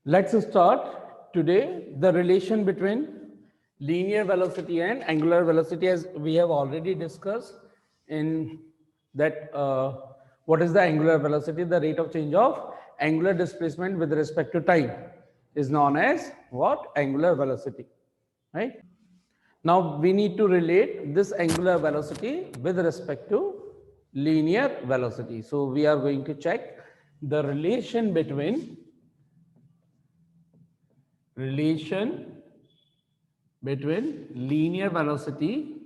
Let's start today the relation between linear velocity and angular velocity, as we have already discussed in that what is the angular velocity. The rate of change of angular displacement with respect to time is known as what? Angular velocity, right? Now we need to relate this angular velocity with respect to linear velocity. So we are going to check the relation between linear velocity,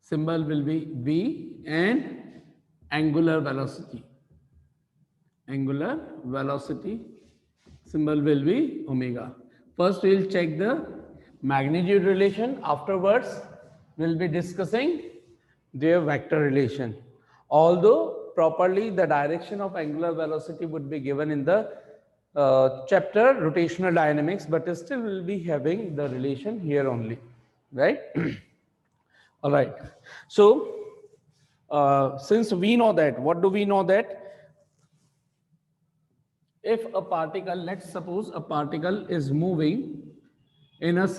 symbol will be v, and angular velocity. Angular velocity symbol will be omega. First we will check the magnitude relation. Afterwards we will be discussing their vector relation. Although properly the direction of angular velocity would be given in the chapter rotational dynamics, but still we will be having the relation here only, right? All right. So since we know that, what do we know that? If a particle, let's suppose a particle is moving in a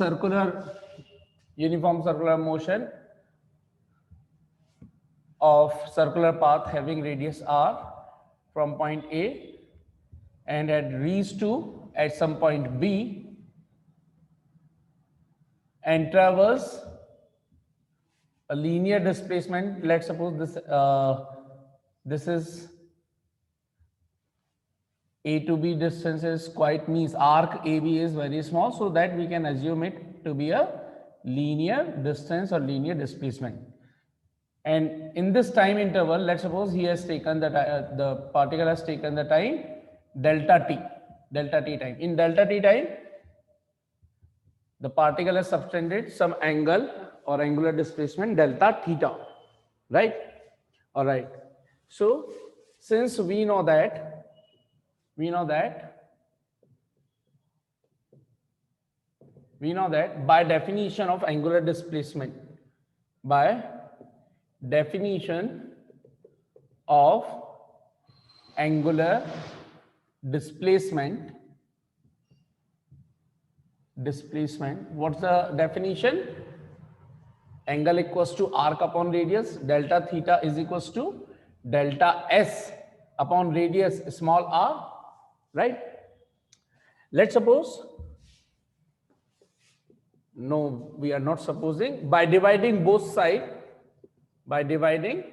uniform circular motion of circular path having radius r from point A and had reached to at some point B and traverse a linear displacement. Let's suppose this is A to B distance is quite, means arc AB is very small, so that we can assume it to be a linear distance or linear displacement. And in this time interval, let's suppose he has taken the particle has taken the time delta t time. In delta t time, the particle has subtended some angle or angular displacement delta theta, right? All right. So since we know that by definition of angular displacement, by definition of angular displacement, what's the definition? Angle equals to arc upon radius, delta theta is equals to delta s upon radius small r, right? Let's suppose, no, we are not supposing, by dividing both sides, by dividing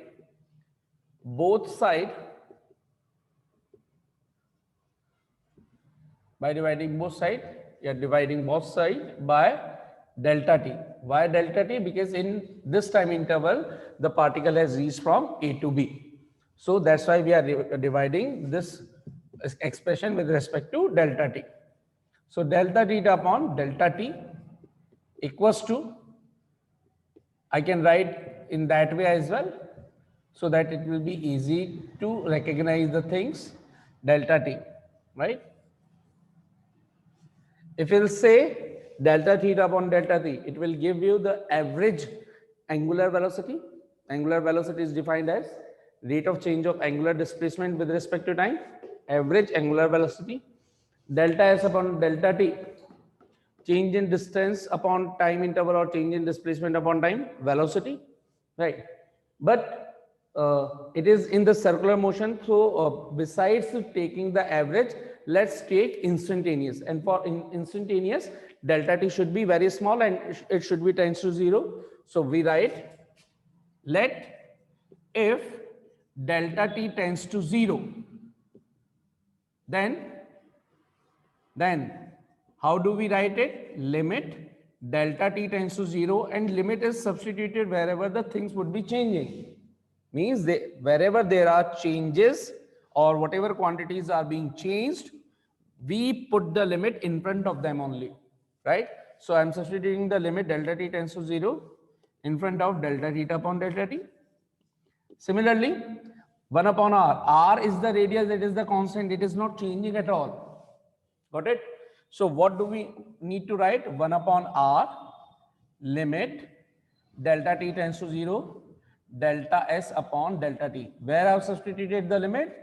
both sides by delta t. Why delta t? Because in this time interval the particle has reached from A to B, so that's why we are dividing this expression with respect to delta t. So delta theta upon delta t equals to, I can write in that way as well, so that it will be easy to recognize the things, delta t, right? If we'll say delta theta upon delta t, it will give you the average angular velocity. Angular velocity is defined as rate of change of angular displacement with respect to time, average angular velocity. Delta s upon delta t, change in distance upon time interval or change in displacement upon time velocity, right? But it is in the circular motion, so besides taking the average, let's take instantaneous, and for instantaneous delta t should be very small and it should be tends to 0. So we write, let if delta t tends to 0, then how do we write it? Limit delta t tends to 0, and limit is substituted wherever the things would be changing. Means wherever there are changes or whatever quantities are being changed, we put the limit in front of them only, right? So I'm substituting the limit delta t tends to 0 in front of delta theta upon delta t. Similarly, 1 upon r is the radius, it is the constant, it is not changing at all. Got it? So what do we need to write? 1 upon r limit delta t tends to 0 delta s upon delta t. Where I have substituted the limit?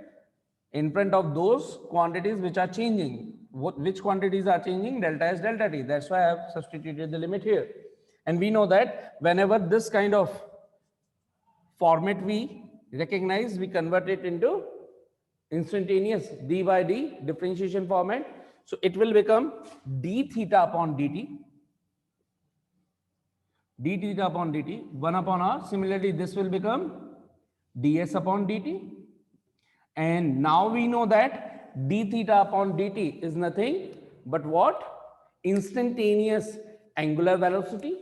in front of those quantities which are changing. Which quantities are changing? Delta S, delta T. That's why I have substituted the limit here. And we know that whenever this kind of format we recognize, we convert it into instantaneous d by d differentiation format. So it will become d theta upon dt, d theta upon dt, 1 upon r. Similarly, this will become ds upon dt. And now we know that d theta upon dt is nothing but what? Instantaneous angular velocity.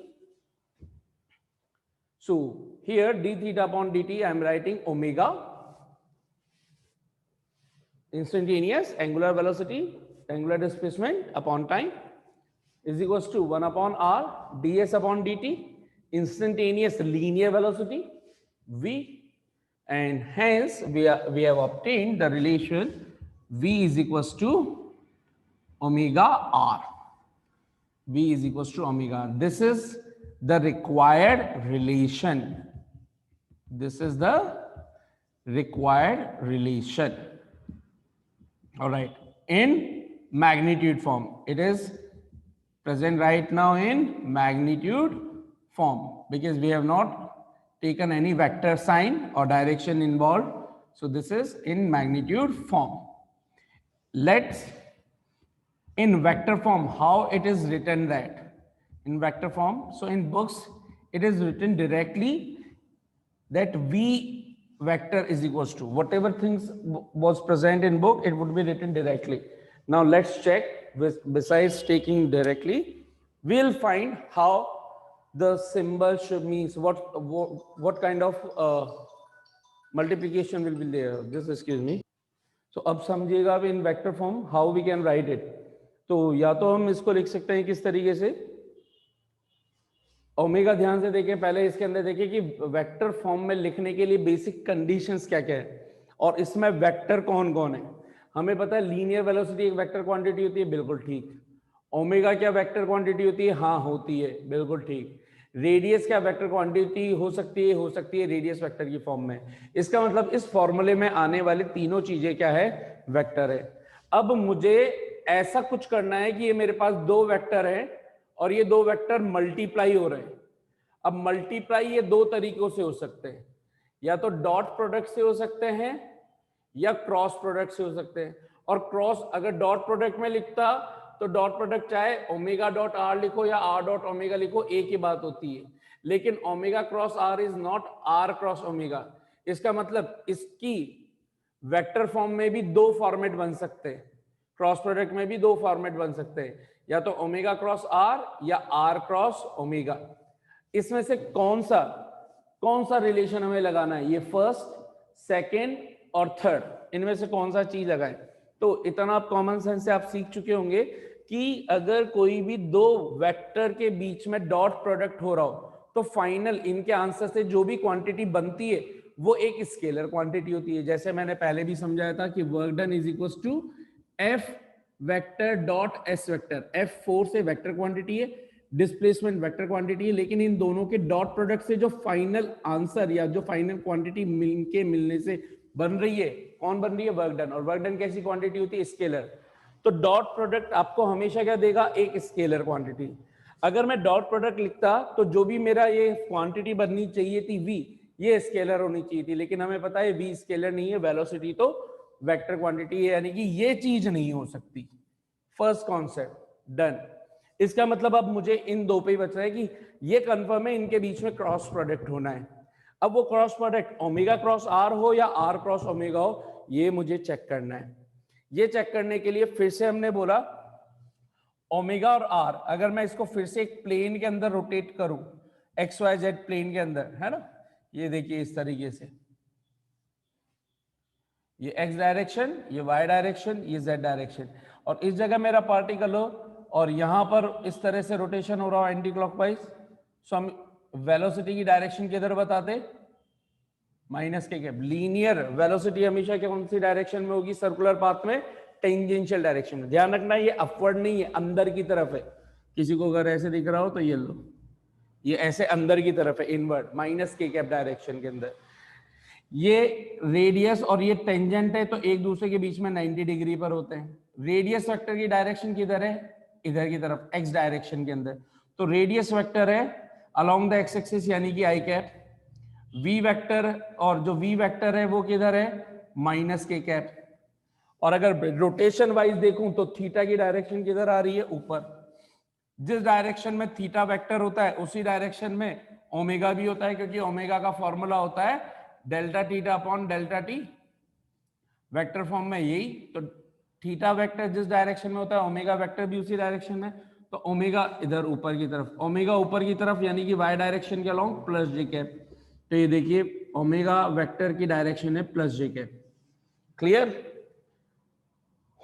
So here d theta upon dt, I am writing omega, instantaneous angular velocity, angular displacement upon time, is equals to 1 upon r ds upon dt, instantaneous linear velocity v. And hence we have obtained the relation v is equals to omega r. V is equals to omega. This is the required relation. This is the required relation. All right. In magnitude form. It is present right now in magnitude form because we have not taken any vector sign or direction involved. So this is in magnitude form. Let's, in vector form, how it is written that? In vector form, so in books, it is written directly that V vector is equals to whatever things was present in book, it would be written directly. Now let's check besides taking directly, we'll find how the symbol should means what kind of multiplication will be there. Just excuse me. So अब समझिएगा अब in vector form how we can write it. तो या तो हम इसको लिख सकते हैं किस तरीके से, ओमेगा ध्यान से देखें, पहले इसके अंदर देखिए कि वेक्टर फॉर्म में लिखने के लिए बेसिक कंडीशंस क्या क्या है और इसमें वेक्टर कौन कौन है. हमें पता है लीनियर वेलोसिटी एक वेक्टर क्वांटिटी होती है, बिल्कुल ठीक. ओमेगा क्या वेक्टर क्वांटिटी होती है? हाँ होती है, बिल्कुल ठीक. रेडियस क्या वेक्टर क्वांटिटी हो सकती है रेडियस वेक्टर की फॉर्म में. इसका मतलब इस फॉर्मूले में आने वाली तीनों चीजें क्या है? वेक्टर है. अब मुझे ऐसा कुछ करना है कि ये मेरे पास दो वेक्टर है और ये दो वेक्टर मल्टीप्लाई हो रहे हैं. अब मल्टीप्लाई ये दो तरीकों से हो सकते हैं, या तो डॉट प्रोडक्ट से हो सकते हैं या क्रॉस प्रोडक्ट से हो सकते हैं. और क्रॉस अगर डॉट प्रोडक्ट में लिखता तो डॉट प्रोडक्ट चाहे ओमेगा डॉट आर लिखो या आर डॉट ओमेगा लिखो, एक ही बात होती है. लेकिन omega cross R is not R cross omega. इसका मतलब इसकी वेक्टर फॉर्म में भी दो फॉर्मेट बन सकते हैं, क्रॉस प्रोडक्ट में भी दो फॉर्मेट बन सकते हैं, या तो ओमेगा क्रॉस आर या आर क्रॉस ओमेगा. इसमें से कौन सा रिलेशन हमें लगाना है? ये फर्स्ट, सेकेंड और थर्ड, इनमें से कौन सा चीज लगाए? तो इतना आप कॉमन सेंस से आप सीख चुके होंगे कि अगर कोई भी दो वेक्टर के बीच में डॉट प्रोडक्ट हो रहा हो तो फाइनल इनके आंसर से जो भी क्वांटिटी बनती है वो एक स्केलर क्वांटिटी होती है. जैसे मैंने पहले भी समझाया था कि work done is equal to F vector dot S vector. F force है, वेक्टर क्वांटिटी है, डिस्प्लेसमेंट वेक्टर क्वांटिटी है, लेकिन इन दोनों के डॉट प्रोडक्ट से जो फाइनल आंसर या जो फाइनल क्वांटिटी मिलने से बन रही है, कौन बन रही है? Work done. और वर्क डन कैसी क्वांटिटी होती है? स्केलर. तो डॉट प्रोडक्ट आपको हमेशा क्या देगा? एक स्केलर क्वांटिटी. अगर मैं डॉट प्रोडक्ट लिखता तो जो भी मेरा ये क्वांटिटी बननी चाहिए थी v, ये स्केलर होनी चाहिए थी, लेकिन हमें पता है v स्केलर नहीं है, वेलोसिटी तो वेक्टर क्वांटिटी है, यानी कि ये चीज नहीं हो सकती. First concept done. इसका मतलब अब मुझे इन दो पे ही बच रहा है कि ये कंफर्म है इनके बीच में क्रॉस प्रोडक्ट होना है. अब वो cross product omega cross R हो या आर क्रॉस ओमेगा हो, ये मुझे चेक करना है. ये चेक करने के लिए फिर से हमने बोला ओमेगा और आर, अगर मैं इसको फिर से एक प्लेन के अंदर रोटेट करूं, एक्स वाई जेड प्लेन के अंदर, है ना, ये देखिए इस तरीके से, ये एक्स डायरेक्शन, ये वाई डायरेक्शन, ये जेड डायरेक्शन, और इस जगह मेरा पार्टिकल हो और यहां पर इस तरह से रोटेशन हो रहा हो एंटी क्लॉकवाइज. सो हम वेलोसिटी की डायरेक्शन किधर बताते? माइनस के कैप. लीनियर वेलोसिटी हमेशा कौन सी डायरेक्शन में होगी? सर्कुलर पाथ में, टेंजेंशियल डायरेक्शन में. ध्यान रखना ये अपवर्ड नहीं है, अंदर की तरफ है. किसी को अगर ऐसे दिख रहा हो तो ये लो, ये ऐसे अंदर की तरफ है, इनवर्ड, माइनस के कैप डायरेक्शन के अंदर. ये रेडियस और ये टेंजेंट है, तो एक दूसरे के बीच में 90 डिग्री पर होते हैं। रेडियस वेक्टर की डायरेक्शन किधर है? इधर की तरफ, एक्स डायरेक्शन के अंदर। तो रेडियस वेक्टर है अलोंग द एक्स एक्सिस यानी कि आई कैप। वी वेक्टर, और जो वी वेक्टर है वो किधर है? माइनस के कैप। और अगर रोटेशन वाइज देखूं तो थीटा की डायरेक्शन किधर आ रही है? ऊपर। जिस डायरेक्शन में थीटा वेक्टर होता है उसी डायरेक्शन में ओमेगा भी होता है, क्योंकि ओमेगा का फॉर्मूला होता है delta theta upon delta T, vector form में यही। तो थीटा वेक्टर जिस डायरेक्शन में होता है ओमेगा वेक्टर भी उसी डायरेक्शन में। तो ओमेगा इधर ऊपर की तरफ, ओमेगा ऊपर की तरफ यानी कि वाई डायरेक्शन के अलोंग प्लस जे कैप। तो ये देखिए ओमेगा वेक्टर की डायरेक्शन है प्लस जे कैप। क्लियर?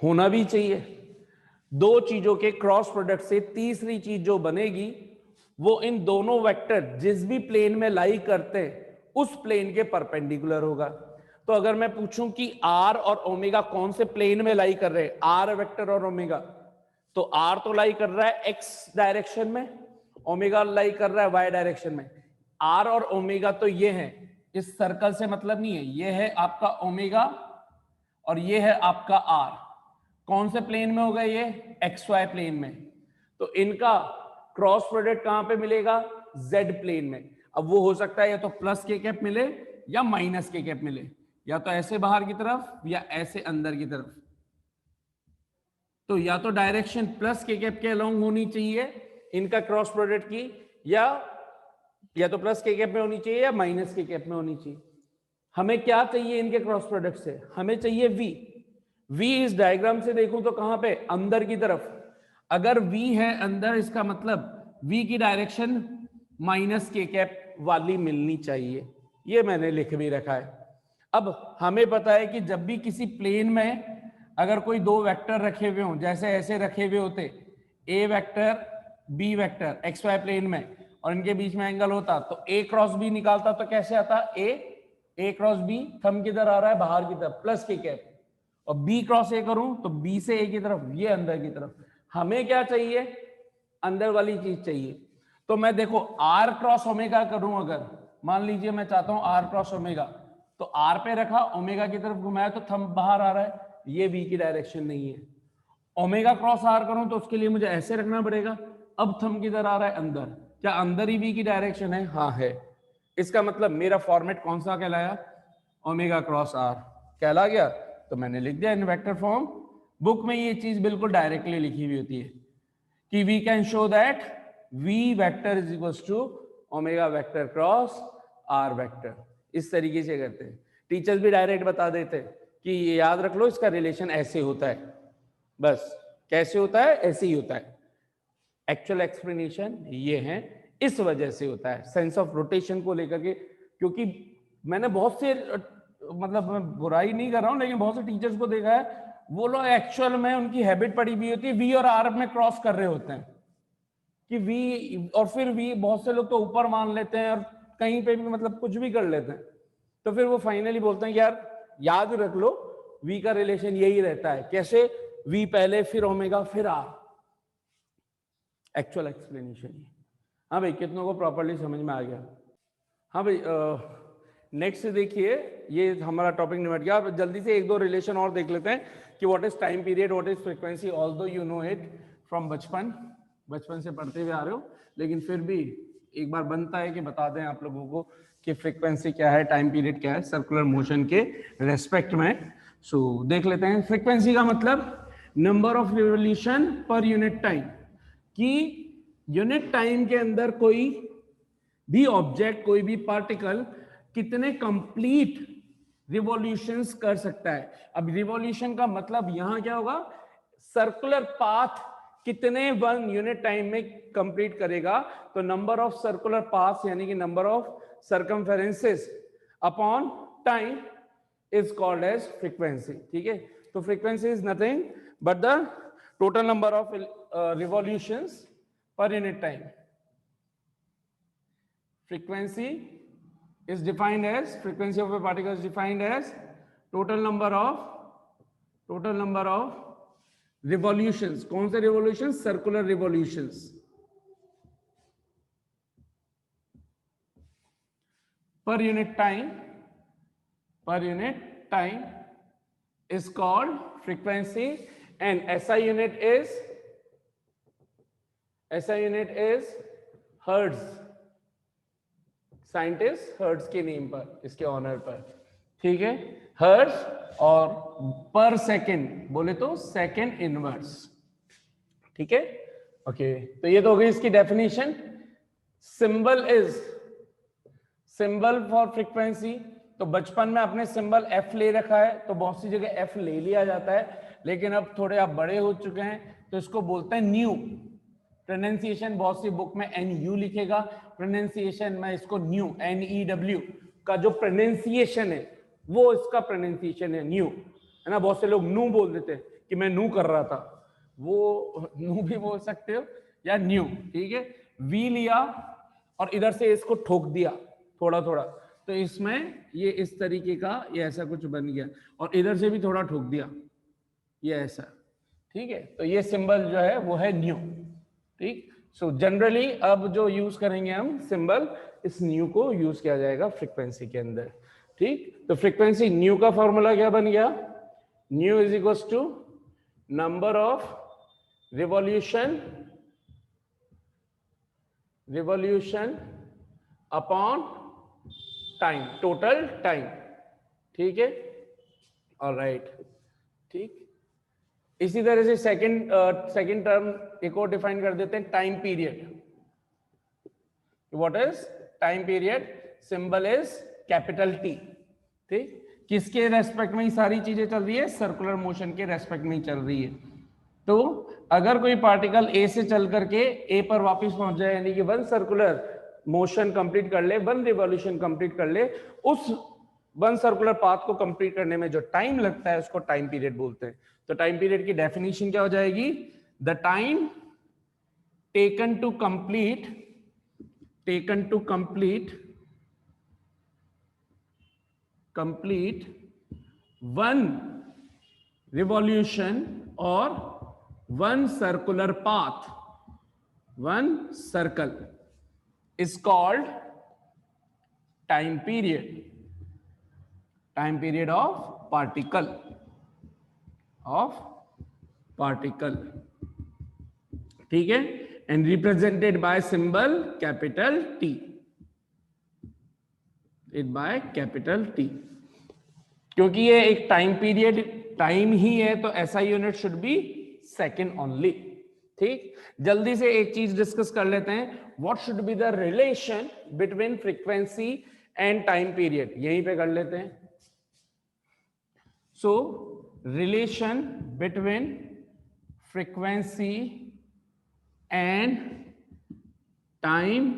होना भी चाहिए। दो चीजों के क्रॉस प्रोडक्ट से तीसरी चीज जो बनेगी वो इन दोनों वेक्टर जिस भी प्लेन में लाई करते हैं उस प्लेन के परपेंडिकुलर होगा। तो अगर मैं पूछूं कि आर और ओमेगा कौन से प्लेन में लाई कर रहे हैं, आर वेक्टर और ओमेगा, तो आर तो लाई कर रहा है एक्स डायरेक्शन में, ओमेगा लाई कर रहा है वाई डायरेक्शन में। आर और ओमेगा तो ये है, इस सर्कल से मतलब नहीं है, ये है आपका ओमेगा और ये है आपका आर। कौन से प्लेन में होगा? ये एक्स वाई प्लेन में। तो इनका क्रॉस प्रोडक्ट कहां पे मिलेगा? जेड प्लेन में। अब वो हो सकता है या तो प्लस के कैप मिले या माइनस के कैप मिले, या तो ऐसे बाहर की तरफ या ऐसे अंदर की तरफ। तो या तो डायरेक्शन प्लस के कैप के अलोंग होनी चाहिए इनका क्रॉस प्रोडक्ट की, या तो प्लस के कैप में होनी चाहिए या माइनस के कैप में होनी चाहिए। हमें क्या चाहिए इनके क्रॉस प्रोडक्ट से? हमें चाहिए वी। वी इस डायग्राम से देखूं तो कहां पे? अंदर की तरफ। अगर वी है अंदर, इसका मतलब वी की डायरेक्शन माइनस के कैप वाली मिलनी चाहिए। ये मैंने लिख भी रखा है। अब हमें पता है कि जब भी किसी प्लेन में अगर कोई दो वेक्टर रखे हुए हों, जैसे ऐसे रखे हुए होते, A vector B vector X Y plane में, और इनके बीच में एंगल होता, तो ए क्रॉस बी निकालता तो कैसे आता? ए क्रॉस बी, थंब किधर आ रहा है? बाहर की तरफ, प्लस के कैप। और बी क्रॉस ए करूं तो बी से ए की तरफ, ये अंदर की तरफ। हमें क्या चाहिए? अंदर वाली चीज चाहिए। तो मैं देखो आर क्रॉस ओमेगा करूं, अगर मान लीजिए मैं चाहता हूं आर क्रॉस ओमेगा, तो आर पे रखा, ओमेगा की तरफ घुमाया तो थंब बाहर आ रहा है, ये वी की डायरेक्शन नहीं है। ओमेगा क्रॉस आर करूं तो उसके लिए मुझे ऐसे रखना पड़ेगा, अब थंब किधर आ रहा है? अंदर। क्या अंदर ही वी की डायरेक्शन है? हाँ है। इसका मतलब मेरा फॉर्मेट कौन सा कहलाया? ओमेगा क्रॉस आर कहला गया। तो मैंने लिख दिया इन वेक्टर फॉर्म। बुक में ये चीज बिल्कुल डायरेक्टली लिखी हुई होती है कि we can show that V vector is equal to omega vector cross R vector. इस तरीके से करते हैं। टीचर्स भी डायरेक्ट बता देते हैं कि ये याद रख लो, इसका रिलेशन ऐसे होता है। बस कैसे होता है? ऐसे ही होता है। एक्चुअल एक्सप्लेनेशन ये है, इस वजह से होता है सेंस ऑफ रोटेशन को लेकर के। क्योंकि मैंने बहुत से, मतलब मैं बुराई नहीं कर रहा हूं, लेकिन बहुत से टीचर्स को देखा है, वो लोग एक्चुअल में उनकी हैबिट पड़ी हुई होती है, वी और आर में क्रॉस कर रहे होते हैं कि वी, और फिर वी बहुत से लोग तो ऊपर मान लेते हैं और कहीं पे भी मतलब कुछ भी कर लेते हैं। तो फिर वो फाइनली बोलते हैं कि यार याद रख लो वी का रिलेशन यही रहता है। कैसे? वी पहले, फिर ओमेगा, फिर आर। Actual explanation. हाँ भाई, कितनों को प्रॉपर्ली समझ में आ गया? हाँ भाई, नेक्स्ट देखिए, ये हमारा टॉपिक निपट गया। अब जल्दी से एक दो रिलेशन और देख लेते हैं कि what is time period, what is frequency. Although you know it from बचपन से पढ़ते हुए आ रहे हो, लेकिन फिर भी एक बार बनता है कि बता दें आप लोगों को कि फ्रीक्वेंसी क्या है, टाइम पीरियड क्या है सर्कुलर मोशन के रेस्पेक्ट में। सो देख लेते हैं। फ्रीक्वेंसी का मतलब number of revolution per unit time, कि यूनिट टाइम के अंदर कोई भी ऑब्जेक्ट, कोई भी पार्टिकल कितने कंप्लीट रिवॉल्यूशंस कर सकता है। अब रिवॉल्यूशन का मतलब यहां क्या होगा? सर्कुलर पाथ कितने 1 यूनिट टाइम में कंप्लीट करेगा। तो नंबर ऑफ सर्कुलर पाथ यानी कि number of circumferences upon time is called as frequency. ठीक है? तो frequency is nothing but the total number of revolutions per unit time. Frequency is defined as, frequency of a particle is defined as total number of revolutions. कौन से revolutions? Circular revolutions per unit time per unit time is called frequency, and SI unit is hertz. Scientist hertz के name पर, इसके honour पर, ठीक है, hertz, और पर सेकंड बोले तो सेकंड इनवर्स, ठीक है। ओके, तो ये तो हो गई इसकी डेफिनेशन। सिंबल फॉर फ्रीक्वेंसी, तो बचपन में आपने सिंबल एफ ले रखा है, तो बहुत सी जगह एफ ले लिया जाता है, लेकिन अब थोड़े आप बड़े हो चुके हैं तो इसको बोलते हैं न्यू। प्रोनाउंसिएशन बहुत सी बुक में NU लिखेगा, प्रोनाउंसिएशन में इसको न्यू, NEW का जो प्रोनाउंसिएशन है वो इसका प्रोनाउंसिएशन है न्यू, है ना। बहुत से लोग नू बोल देते हैं कि मैं नू कर रहा था, वो नू भी बोल सकते हो या न्यू, ठीक है। वी लिया और इधर से इसको ठोक दिया थोड़ा थोड़ा, तो इसमें ये इस तरीके का ये ऐसा कुछ बन गया, और इधर से भी थोड़ा ठोक दिया, ये ऐसा, ठीक है। तो ये सिंबल जो है वो है न्यू, ठीक। सो जनरली अब जो यूज करेंगे हम सिंबल, इस न्यू को यूज किया जाएगा फ्रीक्वेंसी के अंदर, ठीक। तो फ्रीक्वेंसी न्यू का फॉर्मूला क्या बन गया, nu is equals to number of revolution upon time, total time, ठीक है, ऑलराइट, ठीक। इसी तरह से सेकंड टर्म एक और डिफाइन कर देते हैं, time period. What is time period, symbol is capital T, ठीक। किसके रेस्पेक्ट में ही सारी चीजें चल रही है, सर्कुलर मोशन के रेस्पेक्ट में ही चल रही है। तो अगर कोई पार्टिकल A से चल करके A पर वापस पहुंच जाए, यानी कि वन सर्कुलर मोशन कंप्लीट कर ले, वन रिवॉल्यूशन कंप्लीट कर ले, उस वन सर्कुलर पाथ को कंप्लीट करने में जो टाइम लगता है उसको टाइम पीरियड बोलते हैं। तो टाइम पीरियड की डेफिनेशन क्या हो जाएगी, the time taken to complete one revolution और one circular path, one circle is called time period of particle, ठीक है, and represented by symbol capital T, क्योंकि ये एक टाइम पीरियड टाइम ही है, तो SI unit should be second only, ठीक। जल्दी से एक चीज डिस्कस कर लेते हैं, what should be the relation between frequency and time period, यहीं पे कर लेते हैं। सो relation between frequency and time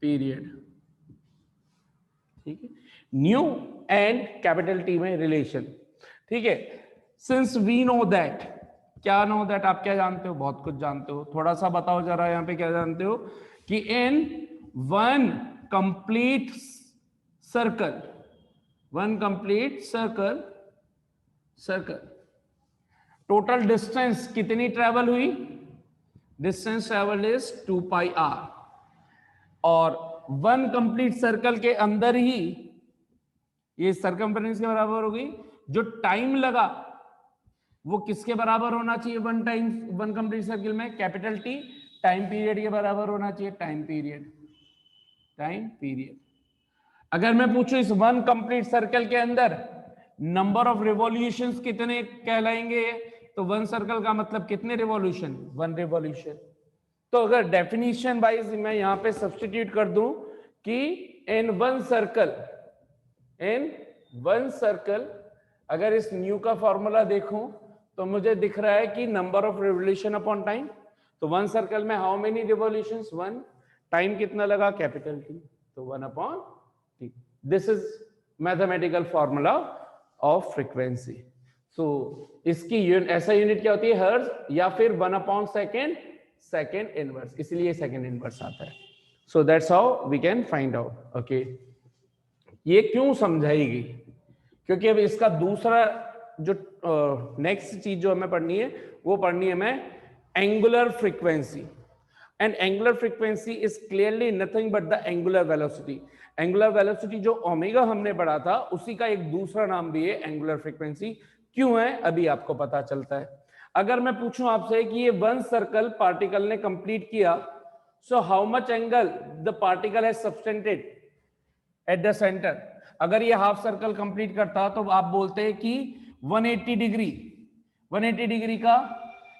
period, ठीक है, न्यू एंड कैपिटल T में रिलेशन, ठीक है। सिंस वी नो दैट, क्या नो दैट, आप क्या जानते हो, बहुत कुछ जानते हो, थोड़ा सा बताओ जरा यहाँ पे क्या जानते हो, कि in one complete circle total distance कितनी ट्रेवल हुई, डिस्टेंस ट्रेवल इज 2πr, और वन कंप्लीट सर्कल के अंदर ही ये सरकमफेरेंस के बराबर होगी, जो टाइम लगा वो किसके बराबर होना चाहिए, वन कंप्लीट सर्कल में, कैपिटल T, टाइम पीरियड के बराबर होना चाहिए, टाइम पीरियड। अगर मैं पूछूं इस वन कंप्लीट सर्कल के अंदर नंबर ऑफ रिवॉल्यूशंस कितने कहलाएंगे, तो वन सर्कल का मतलब कितने रिवॉल्यूशन, वन रिवॉल्यूशन। तो अगर डेफिनेशन वाइज मैं यहां पे सब्स्टिट्यूट कर दूं कि इन वन सर्कल, अगर इस न्यू का फॉर्मूला देखूं तो मुझे दिख रहा है कि number of revolution upon time, तो वन सर्कल में how many revolutions, one, time कितना लगा, कैपिटल T, तो 1/T। This is mathematical formula of frequency. So इसकी ऐसा यूनिट क्या होती है, हर्ट्ज, या फिर 1/सेकंड, सेकंड इनवर्स, इसलिए सेकंड इनवर्स आता है। So that's how we can find out. Okay, ये क्यों समझाई गई, क्योंकि अब इसका दूसरा जो नेक्स्ट चीज जो हमें पढ़नी है, वो पढ़नी है हमें angular frequency, and angular frequency is clearly nothing but the angular velocity. Angular velocity जो ओमेगा हमने पढ़ा था उसी का एक दूसरा नाम भी है एंगुलर फ्रीक्वेंसी। क्यों है अभी आपको पता चलता है। अगर मैं पूछूं आपसे कि ये वन सर्कल पार्टिकल ने कंप्लीट किया, so how much angle the particle has subtended at the centre. अगर ये हाफ सर्कल कंप्लीट करता तो आप बोलते हैं कि 180 डिग्री, 180 डिग्री का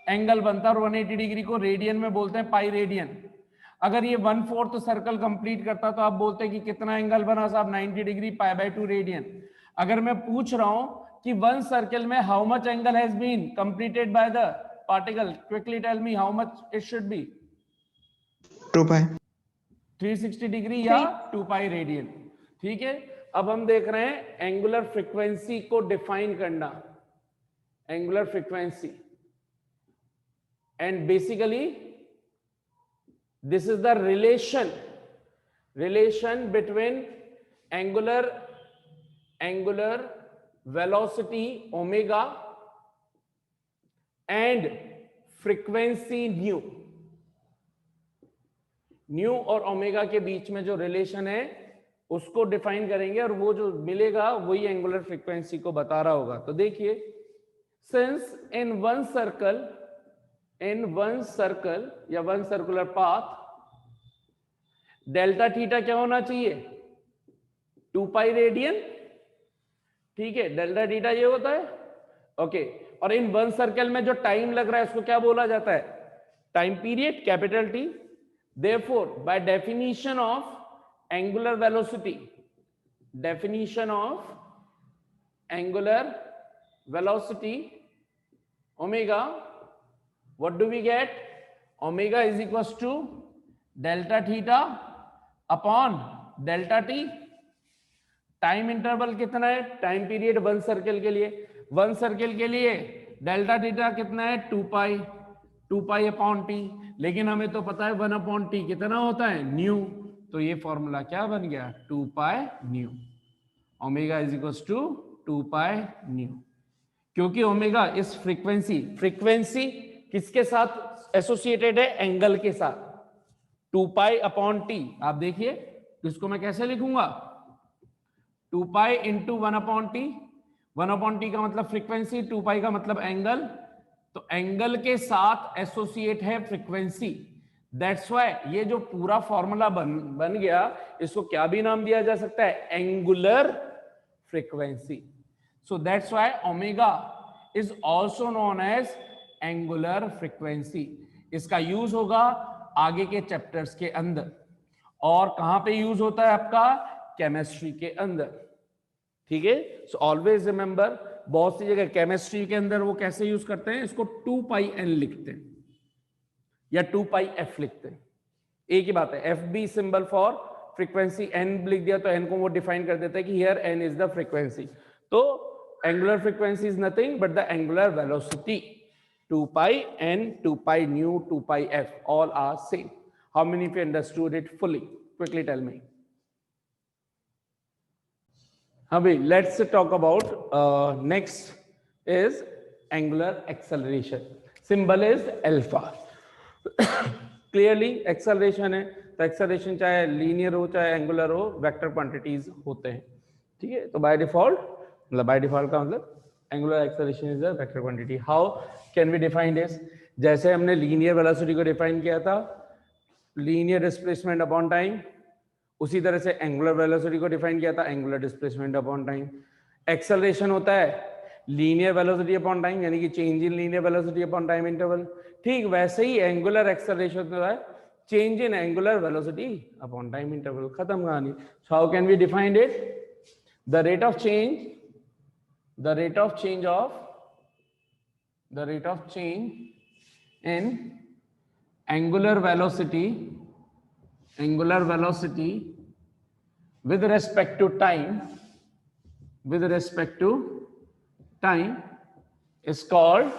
एंगल बनता, और 180 डिग्री को रेडियन में बोलते हैं पाई रेडियन। अगर ये 1/4 सर्कल कंप्लीट करता तो आप बोलते हैं कि कितना एंगल बना साहब, 90 डिग्री, पाई/2 रेडियन। अगर मैं पूछ रहा हूं कि वन सर्कल में how much angle has been completed by the particle, quickly tell me how much it should be. 2 pi 360 degree या 2 पाई रेडियन। ठीक है, अब हम देख रहे हैं एंगुलर फ्रीक्वेंसी को डिफाइन करना, angular frequency. And basically this is the relation between angular velocity omega and frequency nu। और ओमेगा के बीच में जो रिलेशन है उसको डिफाइन करेंगे, और वो जो मिलेगा वही एंगुलर फ्रीक्वेंसी को बता रहा होगा। तो देखिए, सिंस इन वन सर्कल या one circular path delta theta क्या होना चाहिए, 2 पाई रेडियन। ठीक है, डेल्टा थीटा ये होता है। ओके, और इन वन सर्कल में जो टाइम लग रहा है उसको क्या बोला जाता है, time period, capital T. Therefore by definition of angular velocity, definition of angular velocity omega, what do we get, omega is equals to delta theta upon delta t। Time interval कितना है, टाइम पीरियड वन सर्कल के लिए, one circle के लिए delta theta कितना है, 2 pi upon T. लेकिन हमें तो पता है 1 अपॉन टी कितना होता है, न्यू। तो ये फॉर्मूला क्या बन गया, 2 pi nu. Omega is equals to 2 pi nu, क्योंकि ओमेगा इस फ्रीक्वेंसी किसके साथ एसोसिएटेड है, एंगल के साथ। 2 पाई अपॉन टी, आप देखिए तो इसको मैं कैसे लिखूंगा, 2 pi into 1 upon T. 1 upon T का मतलब फ्रीक्वेंसी, 2 पाई का मतलब एंगल। तो एंगल के साथ एसोसिएट है फ्रीक्वेंसी। दैट्स व्हाई ये जो पूरा फॉर्मूला बन गया, इसको क्या भी नाम दिया जा सकता है, angular frequency. So that's why omega is also known as angular frequency. इसका यूज होगा आगे के चैप्टर्स के अंदर, और कहां पे यूज होता है आपका, केमिस्ट्री के अंदर। ठीक है, सो ऑलवेज रिमेंबर, बहुत सी जगह केमिस्ट्री के अंदर वो कैसे यूज करते हैं, इसको 2 पाई एन लिखते हैं या 2 पाई एफ लिखते हैं, एक ही बात है। F be symbol for frequency, N लिख दिया तो एन को वो डिफाइन कर देता है कि here N is the frequency. तो angular frequency is nothing but the angular velocity. 2 pi n, 2 pi nu, 2 pi f, all are same. How many of you understood it fully? Quickly tell me. Abhi, let's talk about next is angular acceleration. Symbol is alpha. Clearly acceleration है, तो acceleration चाहे linear हो चाहे angular हो, vector quantities होते हैं। ठीक है, तो by default का मतलब angular acceleration is a vector quantity. How can we define this? जैसे हमने linear velocity को define किया था, linear displacement upon time, उसी तरह से angular velocity को define किया था, angular displacement upon time. Acceleration होता है linear velocity upon time, यानी कि change in linear velocity upon time interval. ठीक वैसे ही angular acceleration होता है change in angular velocity upon time interval. खत्म कहानी. So how can we define it? The rate of change in angular velocity with respect to time is called,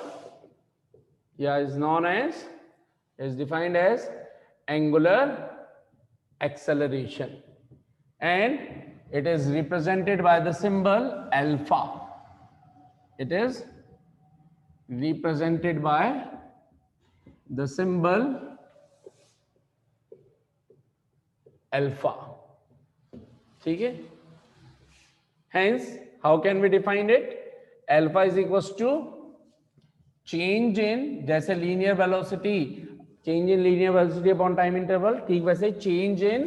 is defined as angular acceleration, and it is represented by the symbol alpha. It is represented by the symbol alpha. ठीक है, hence how can we define it? Alpha is equals to change in, जैसे linear velocity, change in linear velocity upon time interval, ठीक वैसे change in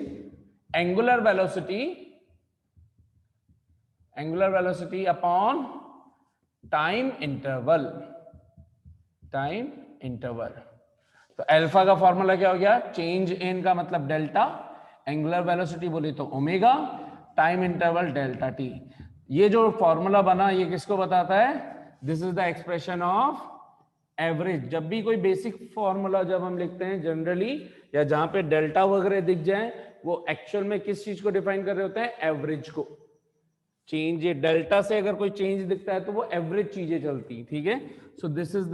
angular velocity upon time interval, तो alpha का formula क्या हो गया? चेंज इन का मतलब डेल्टा, एंगुलर वेलोसिटी बोली तो omega, time interval delta T. ये जो फॉर्मूला बना ये किसको बताता है? This is the expression of average. जब भी कोई बेसिक फॉर्मूला जब हम लिखते हैं जनरली, या जहां पे डेल्टा वगैरह दिख जाए, वो एक्चुअल में किस चीज को डिफाइन कर रहे होते हैं? एवरेज को। चेंज, ये डेल्टा से अगर कोई चेंज दिखता है तो वो एवरेज चीजें चलती हैं, ठीक है। So this is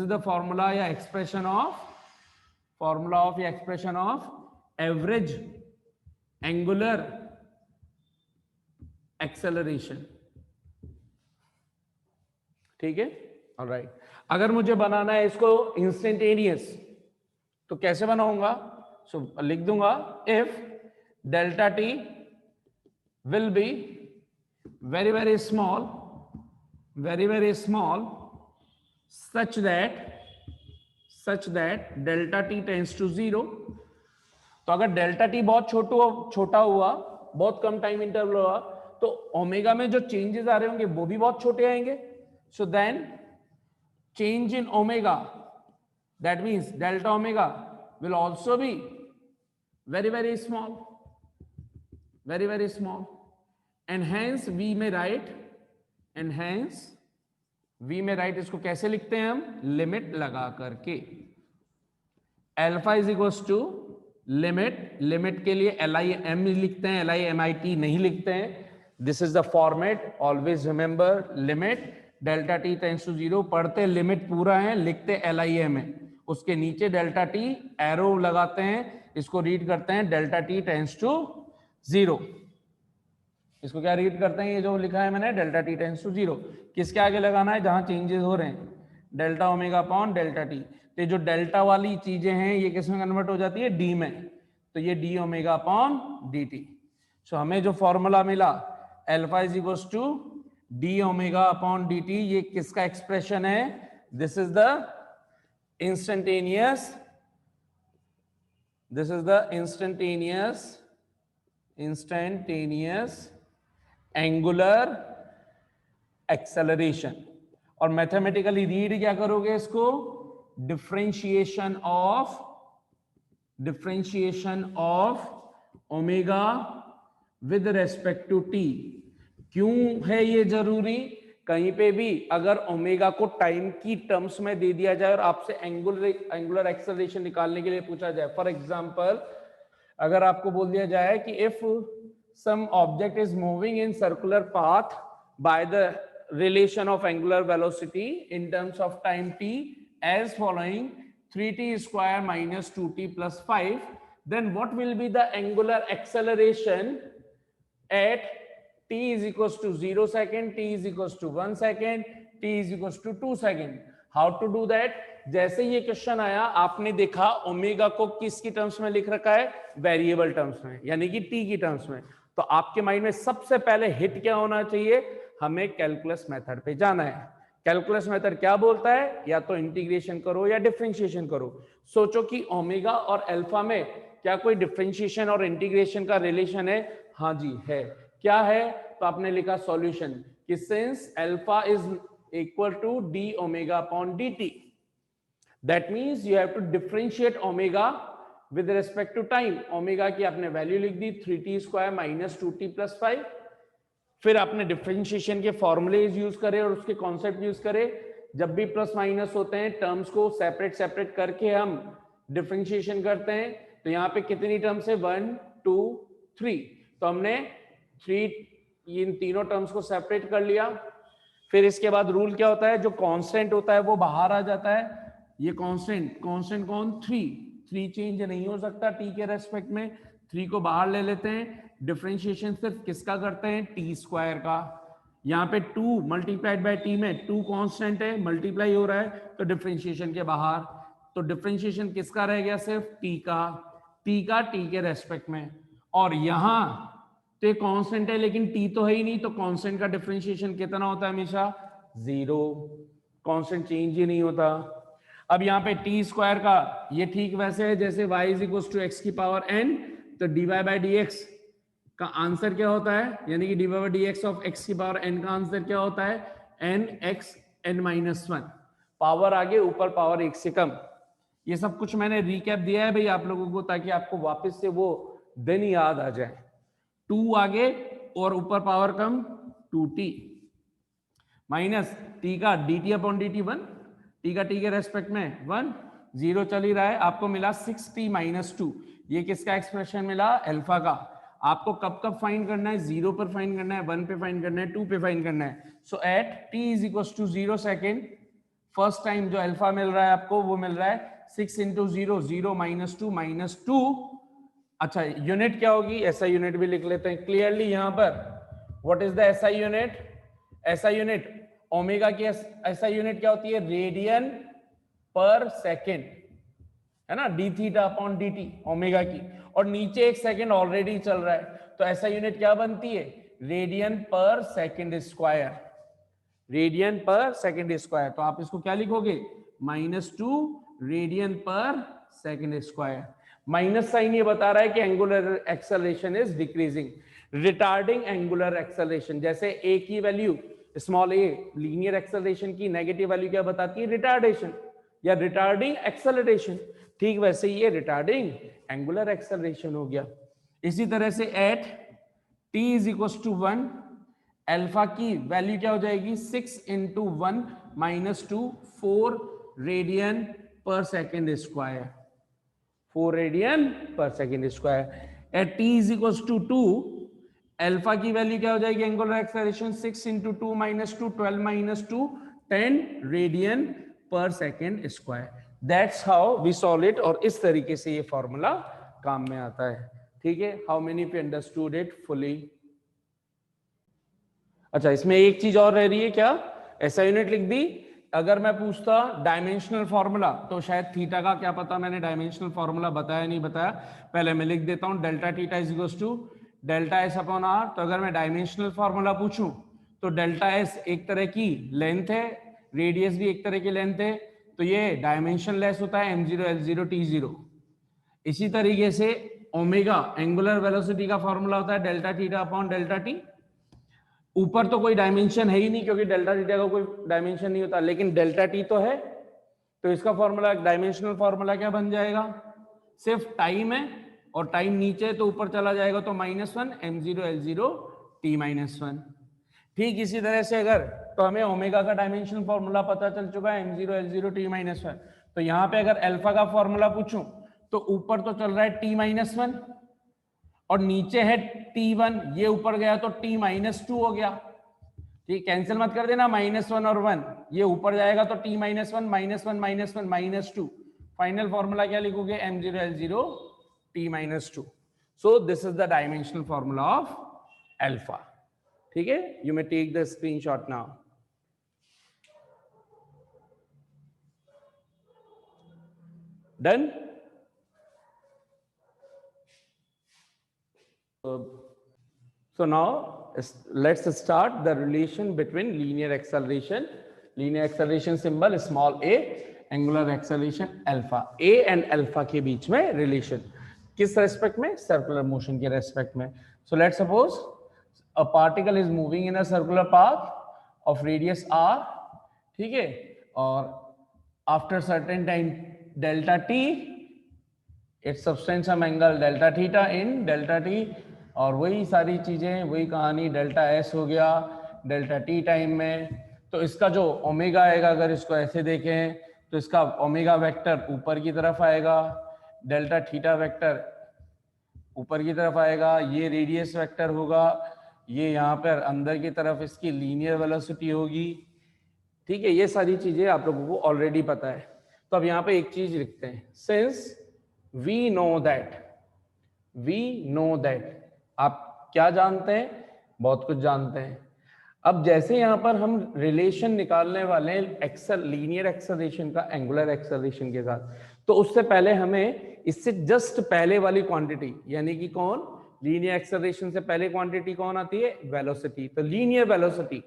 the formula या expression of average angular acceleration, ठीक है। ऑलराइट, अगर मुझे बनाना है इसको इंस्टेंटेनियस तो कैसे बनाऊंगा? सो लिख दूंगा, if delta T will be very small, such that delta t tends to 0। तो अगर डेल्टा टी बहुत छोटा हुआ, बहुत कम टाइम इंटरवल हुआ, तो ओमेगा में जो चेंजेस आ रहे होंगे वो भी बहुत छोटे आएंगे। So then change in omega, that means delta omega will also be very small, and hence we may write इसको कैसे लिखते हैं हम? लिमिट लगा करके। Alpha is equals to limit के लिए LIM लिखते हैं, LIMIT नहीं लिखते हैं। This is the format, always remember, limit delta T tends to 0, पढ़ते लिमिट पूरा है, लिखते LIM है, उसके नीचे डेल्टा टी एरो लगाते हैं, इसको रीड करते हैं डेल्टा टी टेंड्स टू 0। इसको क्या रीड करते हैं? ये जो लिखा है मैंने डेल्टा टी टेंड्स टू 0, किसके आगे लगाना है? जहां चेंजेस हो रहे हैं, delta omega upon delta T. तो जो डेल्टा वाली चीजें हैं ये किस में कन्वर्ट हो जाती है? डी में, तो ये d omega upon D t. So हमें जो फॉर्मूला मिला alpha is equals to D omega upon D t, ये किसका एक्सप्रेशन है? This is the instantaneous angular acceleration. और मैथमेटिकली रीड क्या करोगे इसको? Differentiation of omega with respect to t. क्यों है ये जरूरी? कहीं पे भी अगर ओमेगा को टाइम की टर्म्स में दे दिया जाए और आपसे एंगुलर एक्सेलरेशन निकालने के लिए पूछा जाए, फॉर एग्जांपल अगर आपको बोल दिया जाए कि if some object is moving in circular path by the relation of angular velocity in terms of time t as following 3t square minus 2t plus 5, then what will be the angular acceleration at t is equals to 0 second, t is equals to 1 second, t is equals to 2 second? How to do that? जैसे ये question आया आपने देखा omega को किसकी terms में लिख रखा है? वेरिएबल टर्म्स में, यानी कि टी की टर्म्स में। तो आपके माइंड में सबसे पहले हिट क्या होना चाहिए? हमें कैलकुलस मेथड पे जाना है। कैलकुलस मेथड क्या बोलता है? या तो इंटीग्रेशन करो या डिफरेंशिएशन करो। सोचो कि ओमेगा और अल्फा में क्या कोई डिफरेंशिएशन और इंटीग्रेशन का रिलेशन है? हाँ जी है। क्या है? तो आपने लिखा सॉल्यूशन कि since alpha is equal to D omega upon D T, that means you have to differentiate omega with respect to time. Omega की आपने वैल्यू लिख दी 3t square minus 2t plus 5, फिर आपने डिफरेंशिएशन के फॉर्मूलेज यूज करे और उसके concept use करे। जब भी प्लस माइनस होते हैं टर्म्स को सेपरेट करके हम डिफरेंशिएशन करते हैं। तो यहाँ पे कितनी टर्म्स है? 1 2 3। तो हमने 3 इन तीनों टर्म्स को सेपरेट कर लिया। फिर इसके बाद रूल क्या होता है? जो कांस्टेंट होता है वो बाहर आ जाता है। ये कांस्टेंट कौन? 3 चेंज नहीं हो सकता टी के रेस्पेक्ट में, 3 को बाहर ले लेते हैं। डिफरेंशिएशन सिर्फ किसका करते हैं? टी स्क्वायर का। यहाँ पे 2 मल्टीप्लाइड बाय टी में 2 कांस्टेंट है, मल्टीप्लाई हो रहा है, तो डिफरेंशिएशन के बाहर। तो डिफरेंशिएशन किसका रह गया? सिर्फ टी का टी के रेस्पेक्ट में। और यहां तो कांस्टेंट है लेकिन t तो है ही नहीं, तो कांस्टेंट का डिफरेंशिएशन कितना होता है? हमेशा 0, कांस्टेंट चेंज ही नहीं होता। अब यहाँ पे टी स्क्वायर का ये ठीक वैसे है जैसे y is equal to X की पावर n, तो dy बाई डी एक्स का आंसर क्या होता है, यानी कि dy by D X of x की पावर n का आंसर क्या होता है? n x n minus 1, power आगे ऊपर पावर 1 से कम। ये सब कुछ मैंने रिकैप दिया है भाई आप लोगों को, ताकि आपको वापस से वो दिन याद आ जाए। 2 आगे और ऊपर पावर कम 2t माइनस t का dt अपॉन dt 1, t का t के रेस्पेक्ट में 1, 0 चल ही रहा है, आपको मिला 6t माइनस 2। ये किसका एक्सप्रेशन मिला? अल्फा का। आपको कब कब फाइंड करना है? 0 पर फाइंड करना है, 1 पे फाइंड करना है, 2 पे फाइंड करना है। So at t is equal to 0 second, first time जो अल्फा मिल रहा है आपको वो मिल रहा है 6 इंटू 0, 0 माइनस 2 माइनस 2। अच्छा, यूनिट क्या होगी? ऐसा यूनिट भी लिख लेते हैं क्लियरली यहां पर। What is the SI unit? SI unit omega की एसआई यूनिट क्या होती है? रेडियन पर सेकेंड, है ना, D theta upon D T omega की, और नीचे 1 सेकेंड ऑलरेडी चल रहा है, तो ऐसा यूनिट क्या बनती है? Radian per second square, radian per second square. तो आप इसको क्या लिखोगे? -2 radian per second square. Minus sign ये बता रहा है कि angular acceleration is decreasing, retarding angular acceleration. जैसे ए की value small a linear acceleration की नेगेटिव वैल्यू क्या बताती है? रिटार्डेशन या रिटार्डिंग एक्सेलरेशन। ठीक वैसे ये रिटार्डिंग एंगुलर एक्सेलरेशन हो गया। इसी तरह से at t is equal to 1 alpha की वैल्यू क्या हो जाएगी? 6 into 1 minus 2, 4 radian per second square, 4 radian per second square. At t is equal to 2 alpha की वैल्यू क्या हो जाएगी? Angular acceleration 6 into 2 minus 2, 12 minus 2, 10 radian per second square. That's how we solve it, और इस तरीके से ये formula काम में आता है। ठीक है, how many of you understood it fully? अच्छा, इसमें एक चीज और रह रही है क्या? ऐसा यूनिट लिख दी। अगर मैं पूछता डायमेंशनल फॉर्मूला, तो शायद थीटा का क्या पता मैंने डायमेंशनल फॉर्मूला बताया नहीं बताया। पहले मैं लिख देता हूं delta theta is equal to delta S upon R. तो अगर मैं डायमेंशनल फॉर्मूला पूछूं तो डेल्टा एस एक तरह की लेंथ है, रेडियस भी एक तरह की लेंथ है, तो ये डायमेंशन लेस होता है m0 l0 t0। इसी तरीके से ओमेगा एंगुलर वेलोसिटी का फॉर्मूला होता है delta theta upon delta T. ऊपर तो कोई डायमेंशन है ही नहीं क्योंकि डेल्टा थीटा का कोई डायमेंशन नहीं होता, लेकिन डेल्टा टी तो है, तो इसका फॉर्मूला डायमेंशनल फॉर्मूला क्या बन जाएगा? सिर्फ टाइम है और टाइम नीचे तो ऊपर चला जाएगा, तो -1 m0 l0 t-1। ठीक इसी तरह से अगर तो हमें ओमेगा का डायमेंशनल फॉर्मूला पता चल चुका है m0 l0 t-1। तो यहाँ पे अगर अल्फा का फॉर्मूला पूछूं तो ऊपर तो चल रहा है t-1 और नीचे है t1, ये ऊपर गया तो t-2 हो गया। ठीक, कैंसिल मत कर देना, -1 और 1, ये ऊपर जाएगा तो t-1 -1 -2। फाइनल फॉर्मूला क्या लिखोगे? m0 l0 t-2। So this is the dimensional formula of alpha. ठीक है, you may take the screenshot now. Done? So now let's start the relation between linear acceleration symbol small a, angular acceleration alpha, a and alpha के बीच में relation किस respect में? Circular motion के respect में। So let's suppose a particle is moving in a circular path of radius r, ठीक है, और after certain time delta t it subtends some angle delta theta in delta t, और वही सारी चीजें, वही कहानी डेल्टा एस हो गया डेल्टा टी टाइम में। तो इसका जो ओमेगा आएगा, अगर इसको ऐसे देखें तो इसका ओमेगा वेक्टर ऊपर की तरफ आएगा, डेल्टा थीटा वेक्टर ऊपर की तरफ आएगा, ये रेडियस वेक्टर होगा, ये यहाँ पर अंदर की तरफ इसकी लीनियर वेलोसिटी होगी। ठीक है, ये सारी चीजें आप लोगों को ऑलरेडी पता है। तो अब यहाँ पे एक चीज लिखते हैं, सिंस वी नो दैट, आप क्या जानते हैं? बहुत कुछ जानते हैं। अब जैसे यहां पर हम रिलेशन निकालने वाले हैं लीनियर एक्सेलरेशन का एंगुलर एक्सेलरेशन के साथ, तो उससे पहले हमें इससे जस्ट पहले वाली क्वांटिटी, यानी कि कौन? लीनियर एक्सेलरेशन से पहले क्वांटिटी कौन आती है? वेलोसिटी। तो लीनियर वेलोसिटी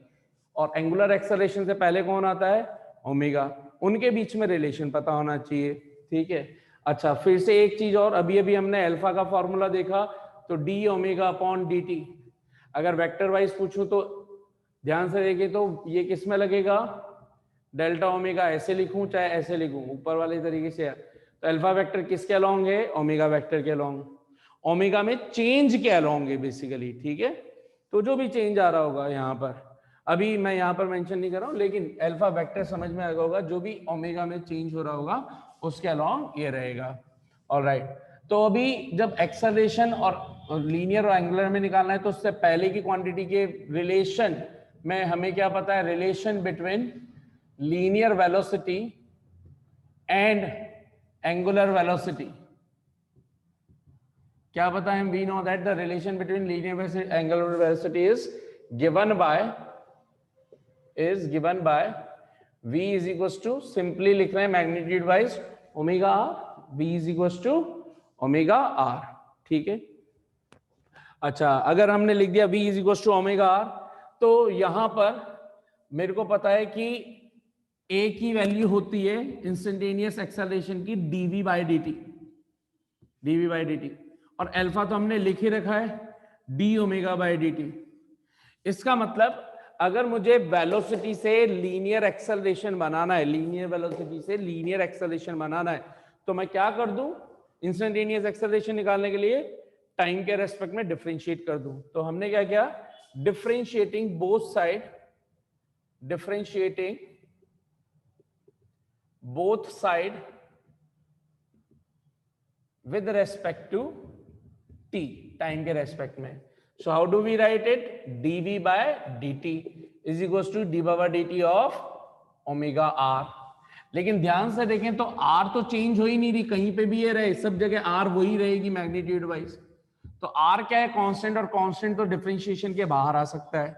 और एंगुलर एक्सेलरेशन से पहले कौन आता है? ओमेगा। उनके बीच में रिलेशन पता होना चाहिए, ठीक है। अच्छा, फिर से एक चीज और, अभी अभी हमने अल्फा का फॉर्मूला देखा, तो D omega upon D T. अगर वेक्टर वाइज पूछूं तो ध्यान से देखें तो ये किस में लगेगा? Delta omega. ऐसे लिखूं चाहे ऐसे लिखूं, ऊपर वाले तरीके से, तो अल्फा वेक्टर किसके अलोंग है? ओमेगा वेक्टर के अलोंग। ओमेगा में चेंज के अलोंग है बेसिकली, ठीक है। तो जो भी चेंज आ रहा होगा यहाँ पर, अभी मैं यहाँ पर मेंशन नहीं कर रहा हूँ, लेकिन अल्फा वेक्टर समझ में आएगा होगा, जो भी ओमेगा में चेंज हो रहा होगा उसके अलोंग ये रहेगा। ऑलराइट, तो अभी जब एक्सेलरेशन और लीनियर और एंगुलर में निकालना है, तो उससे पहले की क्वांटिटी के रिलेशन में हमें क्या पता है? Relation between linear velocity and angular velocity क्या पता है? We know that the relation between linear velocity and angular velocity is given by v is equals to, simply लिख रहे हैं magnitude wise, omega r, v is equals to omega r, ठीक है। अच्छा, अगर हमने लिख दिया v is equals to omega r, तो यहां पर मेरे को पता है कि a की वैल्यू होती है इंस्टेंटेनियस एक्सेलरेशन की dv बाई dt, और अल्फा तो हमने लिख ही रखा है d ओमेगा बाई dt। इसका मतलब अगर मुझे वेलोसिटी से लीनियर एक्सेलरेशन बनाना है, लीनियर वेलोसिटी से लीनियर एक्सेलरेशन बनाना है, तो मैं क्या कर दूं? इंस्टेंटेनियस एक्सेलरेशन निकालने के लिए टाइम के रेस्पेक्ट में डिफरेंशिएट कर दूं। तो हमने क्या किया? Differentiating both side with respect to t, time के रेस्पेक्ट में। So how do we write it? dv by dt is equals to d by dt of omega r। लेकिन ध्यान से देखें तो r तो चेंज हो ही नहीं रही, कहीं पे भी ये रहे, सब जगह r वही रहेगी मैग्नीट्यूड वाइज। तो r क्या है? कांस्टेंट, और कांस्टेंट तो डिफरेंशिएशन के बाहर आ सकता है।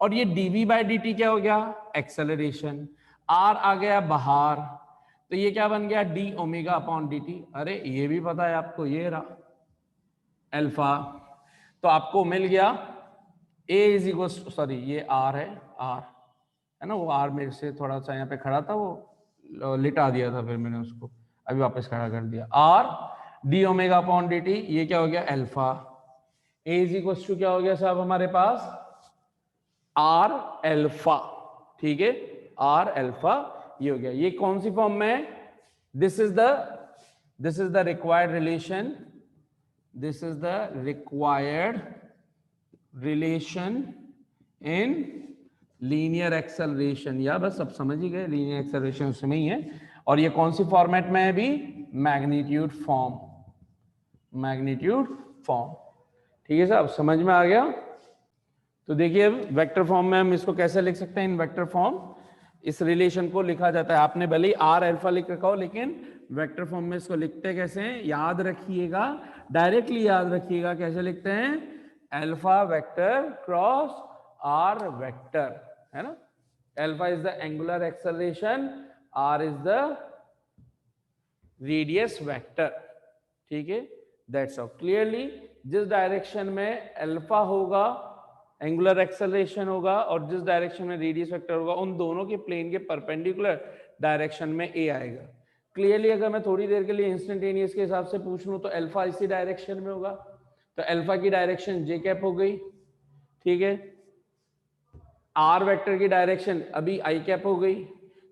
और ये dv by dt क्या हो गया? एक्सेलरेशन। r आ गया बाहर, तो ये क्या बन गया? d omega upon dt। अरे ये भी पता है आपको, ये रहा अल्फा। तो आपको मिल गया a इज इक्वल, सॉरी ये r है ना, वो r मेरे से थोड़ा सा यहाँ पे खड़ा था, वो लिटा दिया था, फिर मैंने उसको अभी वापस खड़ा कर दिया। r d omega upon dt, ये क्या हो गया? Alpha. a is equal to क्या हो गया साहब हमारे पास? r अल्फा, ठीक है, r अल्फा, ये हो गया। ये कौन सी फॉर्म में है? This is the required relation, this is the required relation in linear acceleration। या बस अब समझ ही गए, लीनियर एक्सेलरेशन उसमें ही है। और ये कौन सी फॉर्मेट में है अभी? मैग्नीट्यूड फॉर्म, ठीक है साहब, समझ में आ गया। तो देखिए वेक्टर फॉर्म में हम इसको कैसे लिख सकते हैं? इन वेक्टर फॉर्म इस रिलेशन को लिखा जाता है, आपने भले ही r अल्फा लिख रखा हो, लेकिन वेक्टर फॉर्म में इसको लिखते कैसे हैं? याद रखिएगा, डायरेक्टली याद रखिएगा कैसे लिखते हैं? Alpha vector cross r vector, है ना। Alpha is the angular acceleration, r is the radius vector, ठीक है। That's all. क्लियरली जिस डायरेक्शन में अल्फा होगा एंगुलर एक्सेलरेशन होगा, और जिस डायरेक्शन में रेडियस वेक्टर होगा, उन दोनों के प्लेन के परपेंडिकुलर डायरेक्शन में a आएगा। क्लियरली अगर मैं थोड़ी देर के लिए इंस्टेंटेनियस के हिसाब से पूछ लूं, तो अल्फा इसी डायरेक्शन में होगा, तो अल्फा की डायरेक्शन जे कैप हो गई, ठीक है। आर वेक्टर की डायरेक्शन अभी आई कैप हो गई,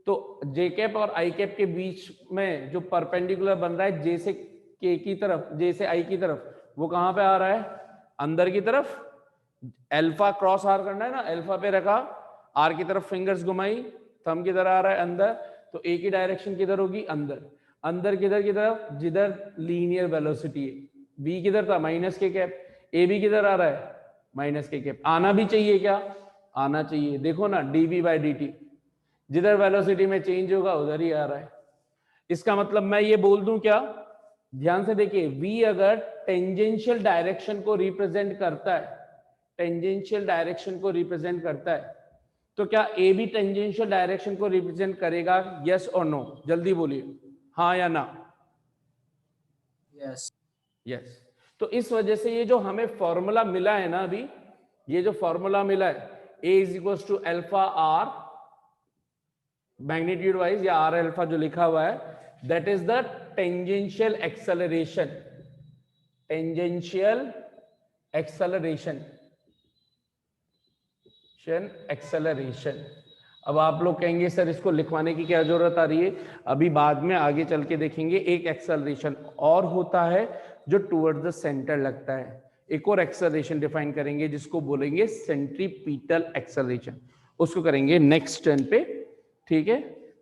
तो जे कैप और आई कैप के बीच में जो परपेंडिकुलर बन रहा है जे से के की तरफ, जे से आई की तरफ, वो कहां पे आ रहा है? अंदर की तरफ। अल्फा क्रॉस आर करना है ना, अल्फा पे रखा, आर की तरफ फिंगर्स घुमाई, थंब किधर आ रहा है? अंदर। तो ए की डायरेक्शन किधर होगी? अंदर किधर की तरफ? जिधर लीनियर वेलोसिटी है। बी किधर था? माइनस के कैप। ए भी किधर आ रहा है? माइनस के कैप। आना भी चाहिए क्या? आना चाहिए। देखो ना, dv बाई dt, जिधर वेलोसिटी में चेंज होगा उधर ही आ रहा है। इसका मतलब मैं ये बोल दूं क्या? ध्यान से देखिए, v अगर टेंजेंशियल डायरेक्शन को रिप्रेजेंट करता है, तो क्या a भी टेंजेंशियल डायरेक्शन को रिप्रेजेंट करेगा? यस और नो? जल्दी बोलिए, हाँ या ना? यस। यस। तो इस वजह से ये जो हमें फॉर्मूला मिला है ना अभी, ये जो फॉर्मूला मिला है a is equal to alpha R magnitude wise या आर अल्फा जो लिखा हुआ है, that is the tangential acceleration, tangential acceleration, acceleration. अब आप लोग कहेंगे सर इसको लिखवाने की क्या जरूरत आ रही है, अभी बाद में आगे चल के देखेंगे। एक एक्सेलरेशन और होता है जो टुवर्ड्स द सेंटर लगता है, एक और एक्सेलरेशन डिफाइन करेंगे जिसको बोलेंगे सेंट्रीपीटल एक्सेलरेशन, उसको करेंगे नेक्स्ट टर्न पे, ठीक है।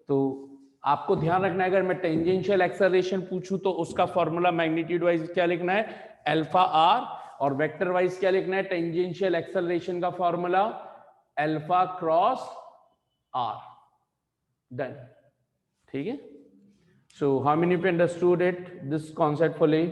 तो आपको ध्यान रखना है, अगर मैं टेंजेंशियल एक्सेलरेशन पूछूं तो उसका फॉर्मूला मैग्नीट्यूड वाइज क्या लिखना है, अल्फा आर, और वेक्टर वाइज क्या लिखना है, टेंजेंशियल एक्सेलरेशन का formula alpha cross R. Done, ठीक है। So how many of you understood it this concept fully?